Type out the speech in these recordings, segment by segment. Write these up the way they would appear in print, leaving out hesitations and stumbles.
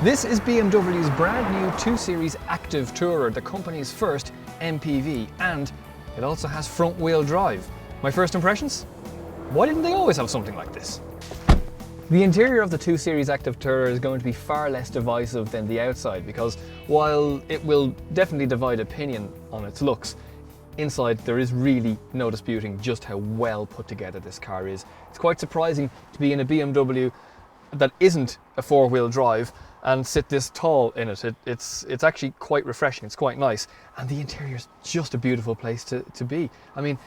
This is BMW's brand new 2 Series Active Tourer, the company's first MPV, and it also has front-wheel drive. My first impressions? Why didn't they always have something like this? The interior of the 2 Series Active Tourer is going to be far less divisive than the outside, because while it will definitely divide opinion on its looks, inside there is really no disputing just how well put together this car is. It's quite surprising to be in a BMW that isn't a 4-wheel drive and sit this tall in it. It's actually quite refreshing, it's quite nice, and the interior is just a beautiful place to be. I mean,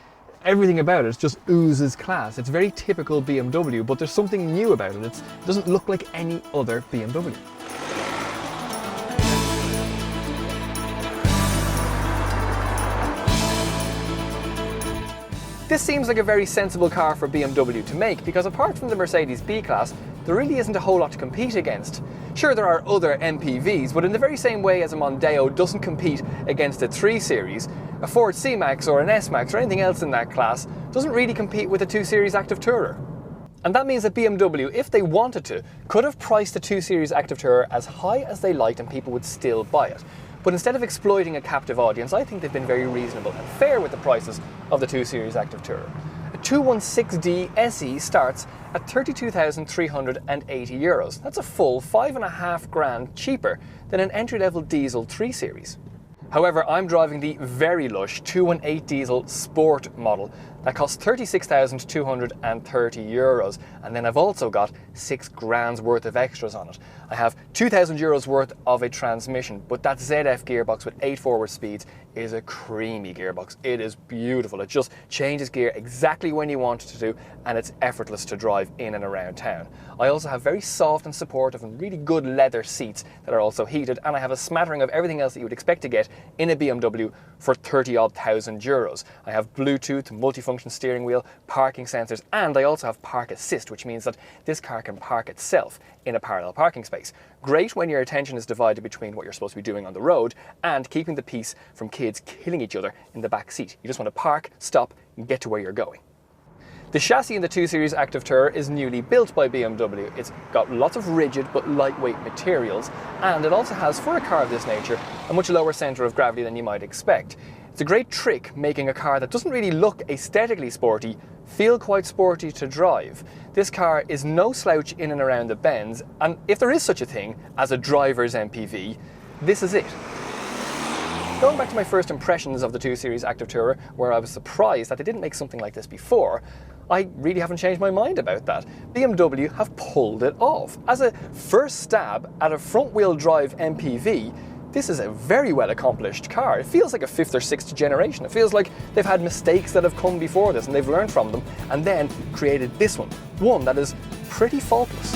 everything about it just oozes class. It's very typical BMW, but there's something new about it. It doesn't look like any other BMW. This seems like a very sensible car for BMW to make, because apart from the Mercedes B-Class, there really isn't a whole lot to compete against. Sure, there are other MPVs, but in the very same way as a Mondeo doesn't compete against a 3 Series, a Ford C-Max or an S-Max or anything else in that class doesn't really compete with a 2 Series Active Tourer. And that means that BMW, if they wanted to, could have priced the 2 Series Active Tourer as high as they liked and people would still buy it. But instead of exploiting a captive audience, I think they've been very reasonable and fair with the prices of the 2 Series Active Tourer. A 216D SE starts at €32,380. That's a full $5,500 cheaper than an entry-level diesel 3 Series. However, I'm driving the very lush 218 diesel Sport model that costs €36,230, and then I've also got £6,000 worth of extras on it. I have €2,000 worth of a transmission, but that ZF gearbox with 8 forward speeds is a creamy gearbox. It is beautiful. It just changes gear exactly when you want it to do, and it's effortless to drive in and around town. I also have very soft and supportive and really good leather seats that are also heated, and I have a smattering of everything else that you would expect to get in a BMW for 30-odd thousand euros. I have Bluetooth, multifunction steering wheel, parking sensors, and I also have park assist, which means that this car can park itself in a parallel parking space. Great when your attention is divided between what you're supposed to be doing on the road and keeping the peace from kids killing each other in the back seat. You just want to park, stop, and get to where you're going. The chassis in the 2 Series Active Tourer is newly built by BMW. It's got lots of rigid but lightweight materials, and it also has, for a car of this nature, a much lower centre of gravity than you might expect. It's a great trick making a car that doesn't really look aesthetically sporty feel quite sporty to drive. This car is no slouch in and around the bends, and if there is such a thing as a driver's MPV, this is it. Going back to my first impressions of the 2 Series Active Tourer, where I was surprised that they didn't make something like this before, I really haven't changed my mind about that. BMW have pulled it off. As a first stab at a front-wheel drive MPV, this is a very well accomplished car. It feels like a 5th or 6th generation. It feels like they've had mistakes that have come before this and they've learned from them and then created this one that is pretty faultless.